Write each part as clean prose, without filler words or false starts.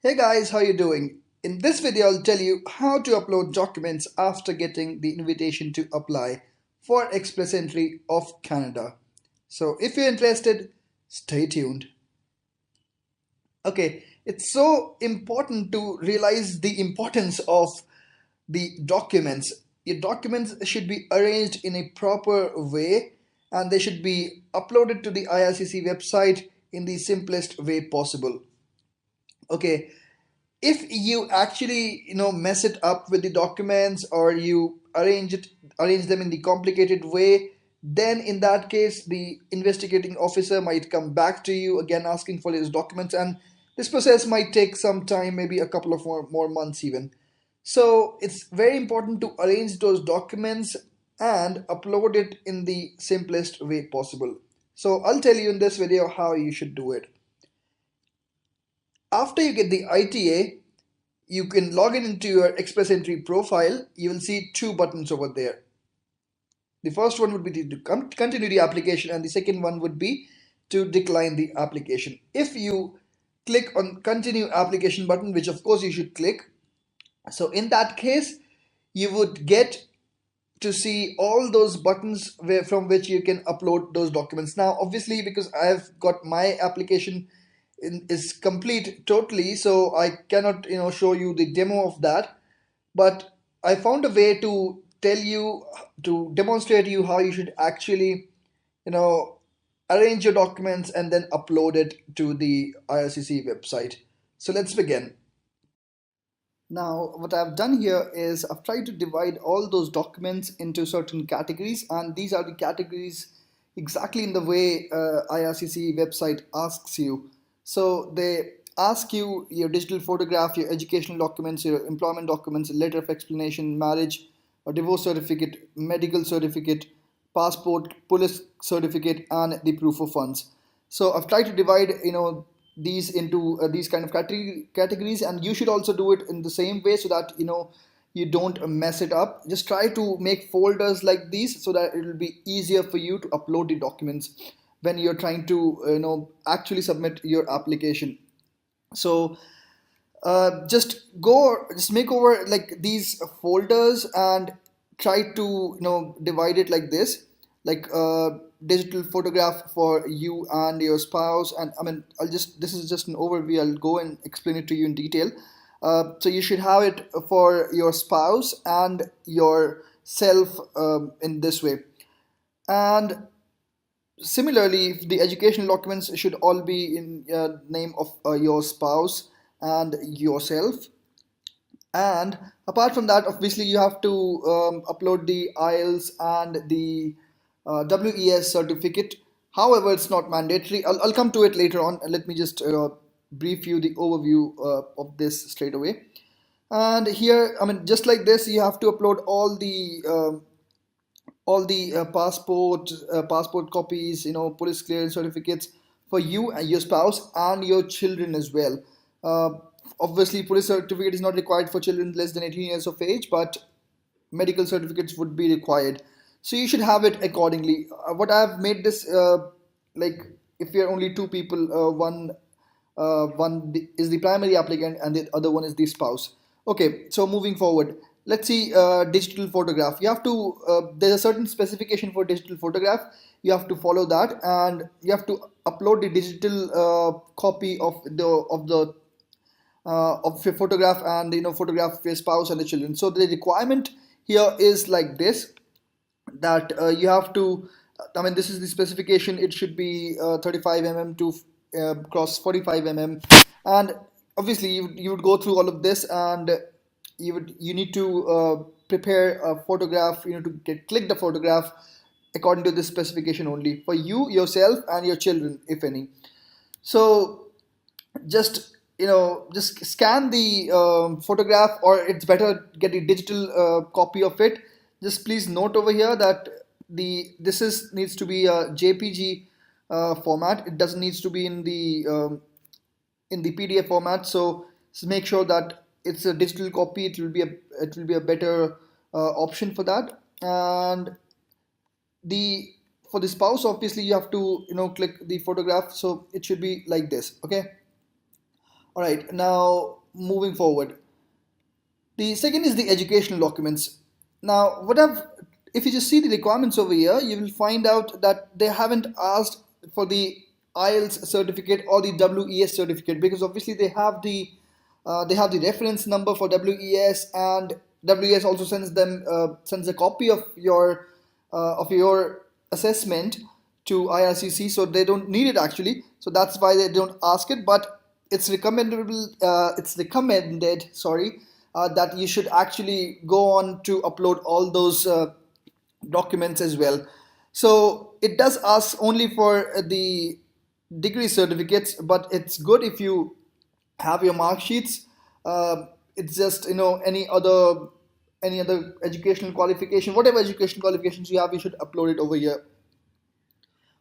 Hey guys, how you doing? In this video, I'll tell you how to upload documents after getting the invitation to apply for Express Entry of Canada. So if you're interested, stay tuned. Okay, it's so important to realize the importance of the documents. Your documents should be arranged in a proper way and they should be uploaded to the IRCC website in the simplest way possible. Okay, if you actually mess it up with the documents or you arrange them in the complicated way, then in that case the investigating officer might come back to you again asking for his documents, and this process might take some time, maybe a couple of more months even. So it's very important to arrange those documents and upload it in the simplest way possible. So I'll tell you in this video how you should do it. After you get the ITA, you can log in into your Express Entry profile. You will see two buttons over there. The first one would be to continue the application, and the second one would be to decline the application. If you click on continue application button, which of course you should click, so in that case you would get to see all those buttons from which you can upload those documents. Now obviously, because I've got my application is complete totally, so I cannot show you the demo of that, but I found a way to tell you, to demonstrate you how you should actually you know arrange your documents and then upload it to the IRCC website. So let's begin. Now, what I've done here is I've tried to divide all those documents into certain categories, and these are the categories exactly in the way IRCC website asks you. So they ask you your digital photograph, your educational documents, your employment documents, letter of explanation, marriage, a divorce certificate, medical certificate, passport, police certificate, and the proof of funds. So I've tried to divide these into these kind of categories, and you should also do it in the same way so that you don't mess it up. Just try to make folders like these so that it will be easier for you to upload the documents when you're trying to actually submit your application. So just make over like these folders and try to divide it like this, like digital photograph for you and your spouse. And I mean, this is just an overview, I'll go and explain it to you in detail. So you should have it for your spouse and yourself, in this way. And similarly, the educational documents should all be in name of your spouse and yourself. And apart from that, obviously, you have to upload the IELTS and the WES certificate. However, it's not mandatory. I'll come to it later on. Let me just brief you the overview of this straight away. And here, I mean, just like this, you have to upload all the passport copies, police clearance certificates for you and your spouse and your children as well. uh, Obviously, police certificate is not required for children less than 18 years of age, but medical certificates would be required, so you should have it accordingly. What I've made this, like, if you're only two people, is the primary applicant and the other one is the spouse. Okay, so moving forward, let's see. Digital photograph, you have to there's a certain specification for digital photograph. You have to follow that, and you have to upload the digital copy of your photograph, and photograph of your spouse and the children. So the requirement here is like this, that you have to, I mean, this is the specification. It should be 35 to cross 45 and obviously you would go through all of this, and you need to prepare a photograph, to click the photograph according to this specification only for you, yourself, and your children, if any. So just scan the photograph, or it's better get a digital copy of it. Just please note over here that the this is needs to be a JPG format. It doesn't needs to be in the PDF format. So make sure that it's a digital copy. It will be a better option for that. And the for the spouse, obviously you have to click the photograph, so it should be like this. Okay. All right, now moving forward. The second is the educational documents. Now, if you just see the requirements over here, you will find out that they haven't asked for the IELTS certificate or the WES certificate, because obviously they have the reference number for WES, and WES also sends a copy of your assessment to IRCC, so they don't need it actually. So that's why they don't ask it. But it's recommended, sorry, that you should actually go on to upload all those documents as well. So it does ask only for the degree certificates, but it's good if you have your mark sheets. It's just, any other educational qualification, whatever educational qualifications you have, you should upload it over here.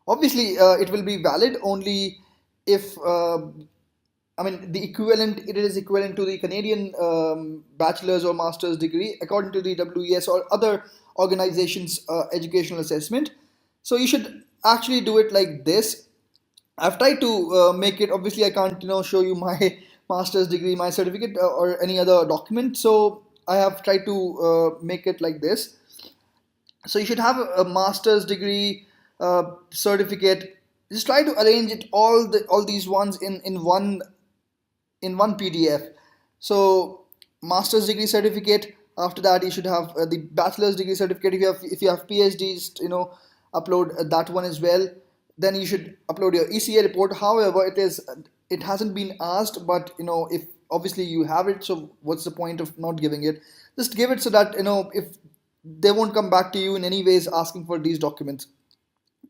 Obviously, it will be valid only if the equivalent, it is equivalent to the Canadian bachelor's or master's degree according to the WES or other organizations' educational assessment. So you should actually do it like this. I've tried to make it. Obviously, I can't show you my master's degree, my certificate, or any other document. So I have tried to make it like this. So you should have a master's degree certificate. Just try to arrange it all these ones in one PDF. So master's degree certificate. After that, you should have the bachelor's degree certificate. If you have PhDs, upload that one as well. Then you should upload your ECA report. However, it hasn't been asked, but if obviously you have it, so what's the point of not giving it? Just give it so that if they won't come back to you in any ways asking for these documents.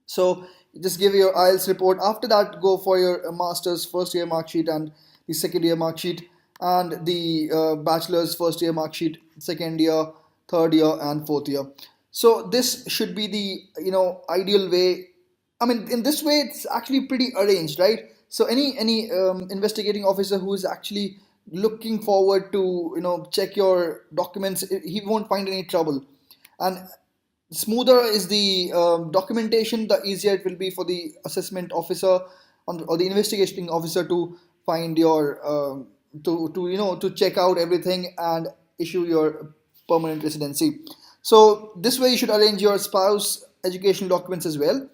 So just give your IELTS report. After that, go for your master's first year mark sheet and the second year mark sheet, and the bachelor's first year mark sheet, second year, third year, and fourth year. So this should be the ideal way. I mean, in this way, it's actually pretty arranged, right? So any investigating officer who is actually looking forward to check your documents, he won't find any trouble. And smoother is the documentation, the easier it will be for the assessment officer or the investigating officer to find your to check out everything and issue your permanent residency. So this way you should arrange your spouse education documents as well.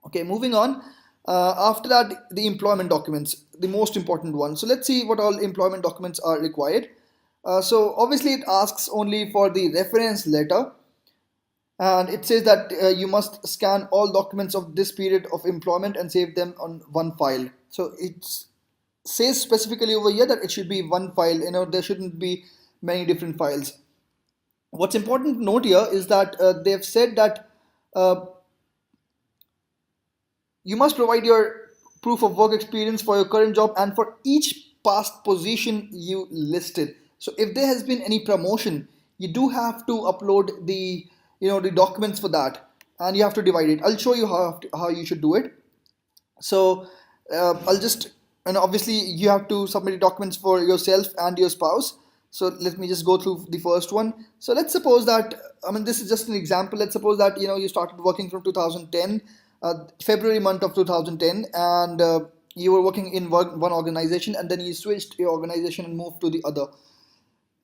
Okay, moving on. After that, the employment documents, the most important one. So let's see what all employment documents are required. So obviously it asks only for the reference letter, and it says that you must scan all documents of this period of employment and save them on one file. So it says specifically over here that it should be one file. There shouldn't be many different files. What's important to note here is that they've said that uh, you must provide your proof of work experience for your current job and for each past position you listed. So if there has been any promotion, you do have to upload the documents for that, and you have to divide it. I'll show you how you should do it. So I'll just, and obviously you have to submit the documents for yourself and your spouse. So let me just go through the first one. So let's suppose that, this is just an example. Let's suppose that you started working from 2010, February month of 2010, and you were working in one organization, and then you switched your organization and moved to the other.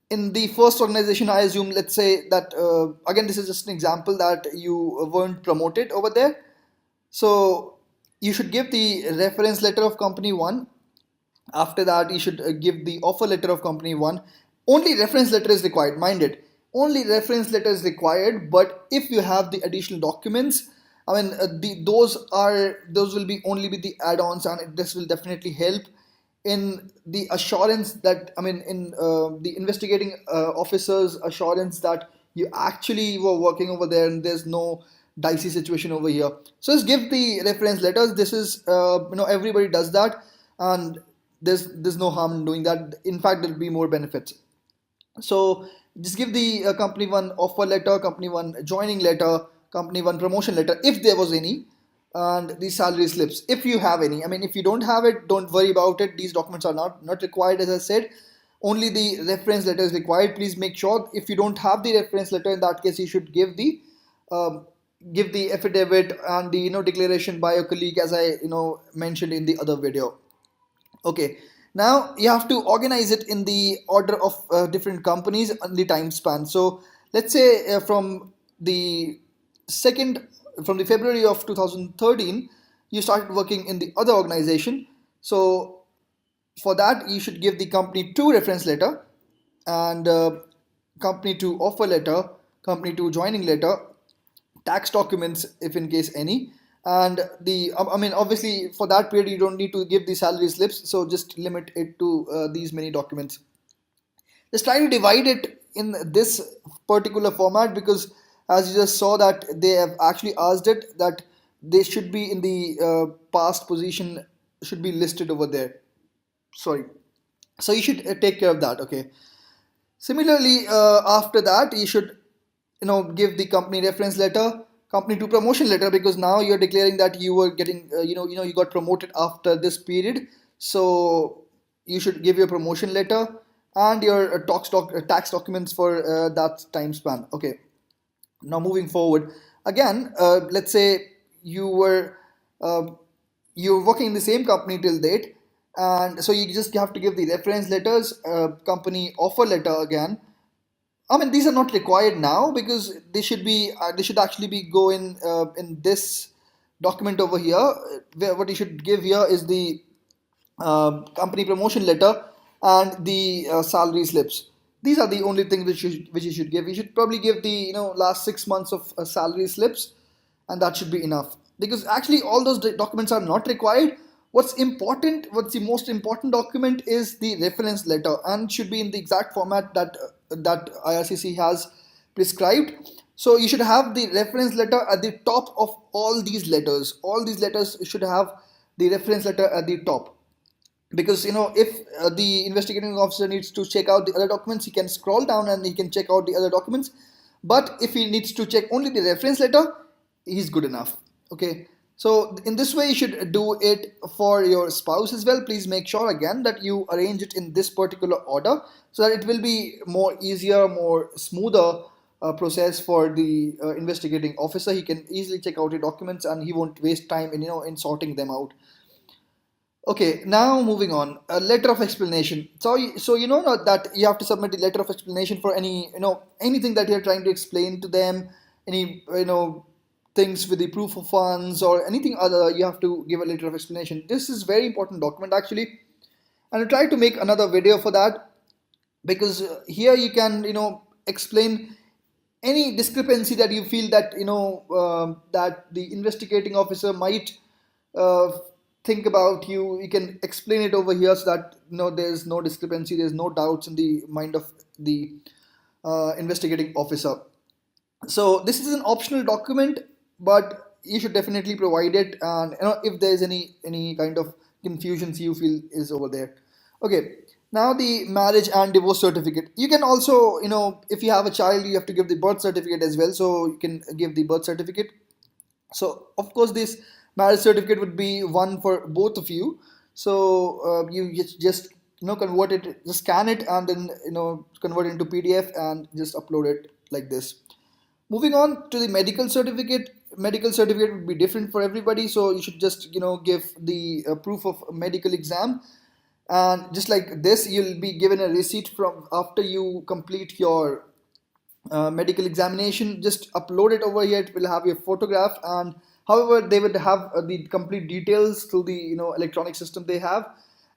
In the first organization, I assume, let's say that again, this is just an example, that you weren't promoted over there. So you should give the reference letter of company one. After that, you should give the offer letter of company one. Only reference letter is required, mind it. Only reference letter is required. But if you have the additional documents, those will be only with the add-ons, and this will definitely help in the assurance that, in the investigating officers' assurance that you actually were working over there and there's no dicey situation over here. So just give the reference letters. This is everybody does that, and there's no harm in doing that. In fact, there'll be more benefits. So just give the company one offer letter, company one joining letter, company one promotion letter if there was any, and the salary slips if you have any. If you don't have it, don't worry about it. These documents are not required, as I said. Only the reference letter is required. Please make sure, if you don't have the reference letter, in that case you should um, give the affidavit and the declaration by your colleague, as I mentioned in the other video. Okay, Now you have to organize it in the order of different companies and the time span. So let's say the second from the February of 2013 you started working in the other organization. So for that you should give the company two reference letter and company to offer letter, company to joining letter, tax documents if in case any, and the I mean obviously for that period you don't need to give the salary slips, so just limit it to these many documents. Just try to divide it in this particular format, because as you just saw that they have actually asked it that they should be in the past position, should be listed over there. Sorry. So you should take care of that. Okay. Similarly, after that, you should, give the company reference letter, company to promotion letter, because now you're declaring that you were getting, you got promoted after this period. So you should give your promotion letter and your tax documents for that time span. Okay. Now moving forward, again, let's say you were uh, you're working in the same company till date, and so you just have to give the reference letters, company offer letter again. I mean, these are not required now because they should actually be going in this document over here. Where what you should give here is the company promotion letter and the salary slips. These are the only things which you should give. You should probably give the last 6 months of salary slips, and that should be enough, because actually all those documents are not required. What's the most important document is the reference letter, and should be in the exact format that IRCC has prescribed. So you should have the reference letter at the top of all these letters. All these letters should have the reference letter at the top, because if the investigating officer needs to check out the other documents, he can scroll down and he can check out the other documents. But if he needs to check only the reference letter, he's good enough. Okay. So in this way you should do it for your spouse as well. Please make sure again that you arrange it in this particular order, so that it will be more easier, more smoother process for the investigating officer. He can easily check out the documents and he won't waste time in in sorting them out. Okay, now moving on. A letter of explanation. So you know that you have to submit a letter of explanation for any anything that you're trying to explain to them, any things with the proof of funds or anything other. You have to give a letter of explanation. This is very important document actually, and I try to make another video for that, because here you can explain any discrepancy that you feel that that the investigating officer might uh, think about you. You can explain it over here, so that there's no discrepancy, there's no doubts in the mind of the investigating officer. So this is an optional document, but you should definitely provide it, and if there's any kind of confusions you feel is over there. Okay. Now the marriage and divorce certificate. You can also, if you have a child, you have to give the birth certificate as well, so you can give the birth certificate. So of course this marriage certificate would be one for both of you. So you just convert it, just scan it, and then convert it into PDF and just upload it like this. Moving on to the medical certificate. Medical certificate would be different for everybody, so you should just give the proof of medical exam, and just like this you'll be given a receipt from after you complete your medical examination. Just upload it over here, it will have your photograph, and however they would have the complete details through the electronic system they have,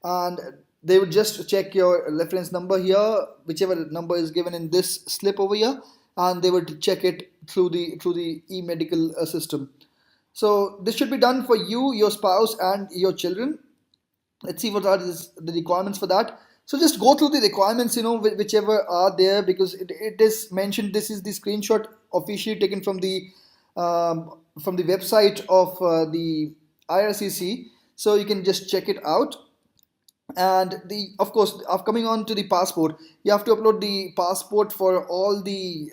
and they would just check your reference number here, whichever number is given in this slip over here, and they would check it through the e-medical system. So this should be done for you, your spouse, and your children. Let's see what are the requirements for that. So just go through the requirements, whichever are there, because it is mentioned. This is the screenshot officially taken from the website of the IRCC, so you can just check it out. And the of course, coming on to the passport, you have to upload the passport for all the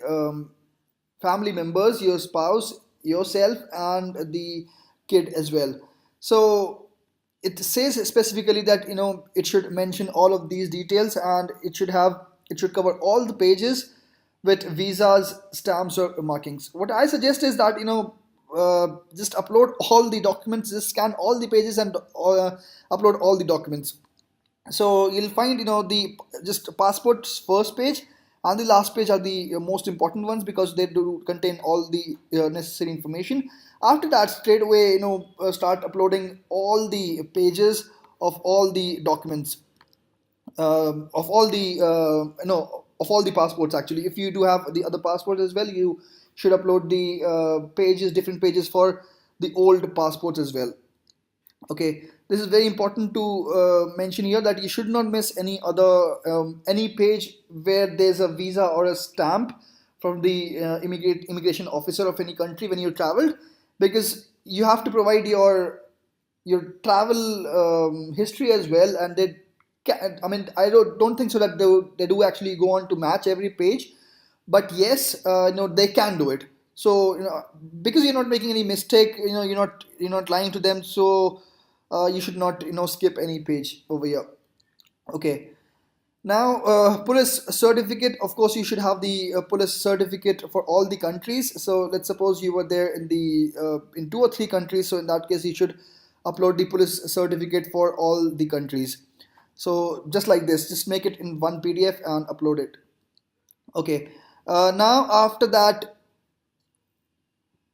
family members, your spouse, yourself, and the kid as well. So it says specifically that it should mention all of these details, and it should cover all the pages with visas, stamps, or markings. What I suggest is that just upload all the documents, just scan all the pages and upload all the documents. So you'll find, the just passport's first page and the last page are the most important ones because they do contain all the necessary information. After that, straight away, start uploading all the pages of all the documents, of all the of all the passports. Actually, if you do have the other passports as well, you should upload the pages, different pages for the old passports as well. Okay, this is very important to mention here, that you should not miss any other any page where there's a visa or a stamp from the immigration officer of any country when you traveled, because you have to provide your travel history as well. And I mean, I don't think so that they do actually go on to match every page, but yes, they can do it. So because you're not making any mistake, you're not lying to them. So you should not skip any page over here. Okay. Now, police certificate. Of course, you should have the police certificate for all the countries. So let's suppose you were there in the in two or three countries. So in that case, you should upload the police certificate for all the countries. So just like this, just make it in one PDF and upload it. Okay. Now after that,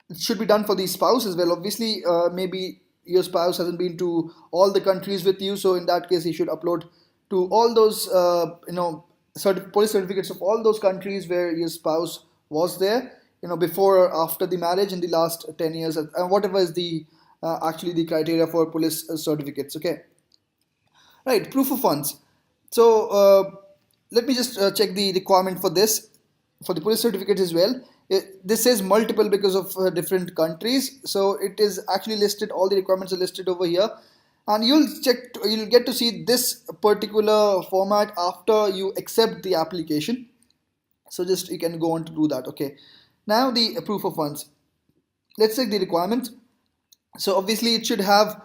it should be done for the spouse as well. Obviously, maybe your spouse hasn't been to all the countries with you, so in that case, you should upload to all those police certificates of all those countries where your spouse was there, before or after the marriage in the last 10 years, and whatever is the actually the criteria for police certificates. Okay. Right, proof of funds. So let me just check the requirement for this, for the police certificate as well. This says multiple because of different countries. So it is actually listed. All the requirements are listed over here, and you'll get to see this particular format after you accept the application. So just you can go on to do that. Okay. Now the proof of funds. Let's check the requirements. So obviously it should have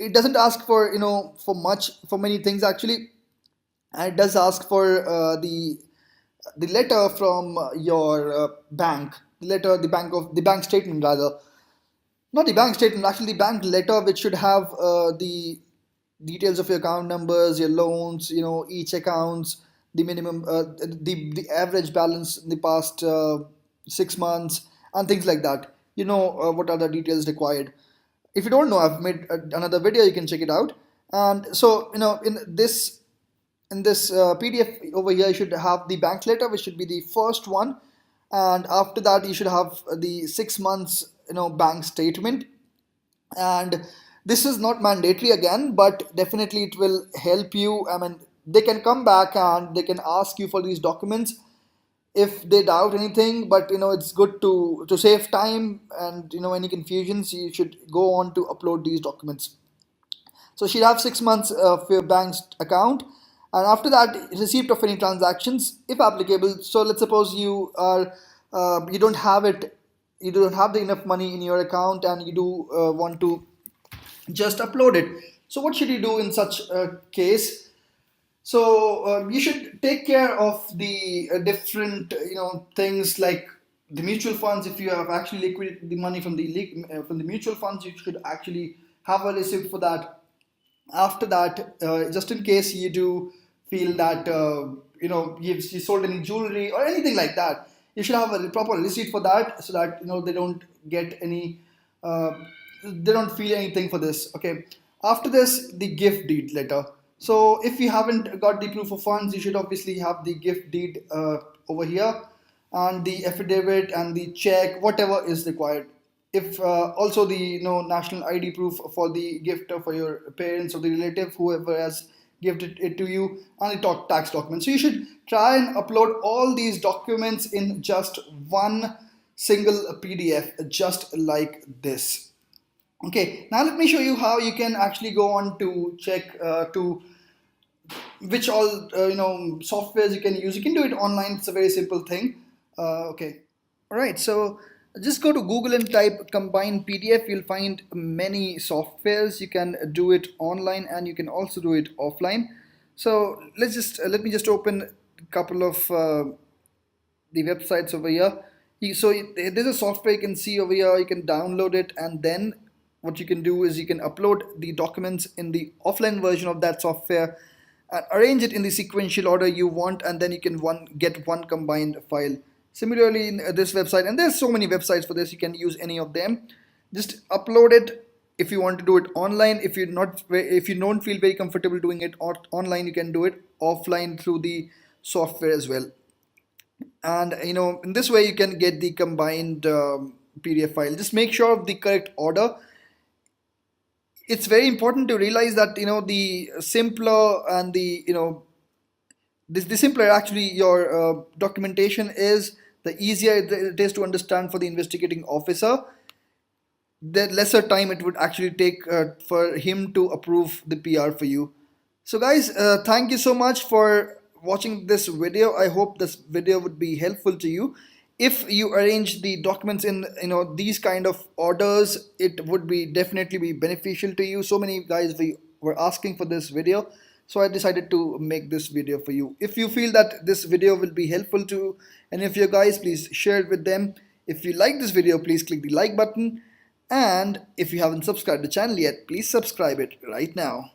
it doesn't ask for for much, for many things actually. And it does ask for the letter from your bank, the bank statement rather, not the bank statement, actually the bank letter, which should have the details of your account numbers, your loans, each accounts, the minimum, the average balance in the past 6 months, and things like that. What are the details required. If you don't know, I've made another video, you can check it out. And so in this PDF over here, you should have the bank letter, which should be the first one, and after that you should have the 6 months bank statement. And this is not mandatory again, but definitely it will help you. I mean, they can come back and they can ask you for these documents if they doubt anything, but it's good to save time, and any confusions, you should go on to upload these documents. So she'll have 6 months of your bank's account, and after that, receipt of any transactions, if applicable. So let's suppose you don't have it, you don't have the enough money in your account, and you do want to just upload it. So what should you do in such a case? So you should take care of the different things like the mutual funds. If you have actually liquidated the money from the mutual funds, you should actually have a receipt for that. After that, just in case you do feel that you sold any jewelry or anything like that, you should have a proper receipt for that, so that they don't get any uh, they don't feel anything for this. Okay. After this, the gift deed letter. So if you haven't got the proof of funds, you should obviously have the gift deed over here, and the affidavit and the check, whatever is required. If also the national ID proof for the gift for your parents or the relative, whoever has gifted it to you, and the tax document. So you should try and upload all these documents in just one single PDF, just like this. Okay, now let me show you how you can actually go on to check to which all softwares you can use. You can do it online. It's a very simple thing. Okay. All right. So just go to Google and type combine PDF. You'll find many softwares. You can do it online and you can also do it offline. So let me just open a couple of the websites over here. So there's a software you can see over here. You can download it, and then what you can do is you can upload the documents in the offline version of that software and arrange it in the sequential order you want, and then you can get one combined file. Similarly, in this website, and there's so many websites for this, you can use any of them. Just upload it. If you want to do it online, if you don't feel very comfortable doing it online, you can do it offline through the software as well. And in this way you can get the combined PDF file. Just make sure of the correct order. It's very important to realize that the simpler and the simpler actually your documentation is, the easier it is to understand for the investigating officer, the lesser time it would actually take for him to approve the PR for you. So guys, thank you so much for watching this video. I hope this video would be helpful to you. If you arrange the documents in these kind of orders, it would be definitely be beneficial to you. So many guys were asking for this video, so I decided to make this video for you. If you feel that this video will be helpful to any of your guys, please share it with them. If you like this video, please click the like button, and if you haven't subscribed the channel yet, please subscribe it right now.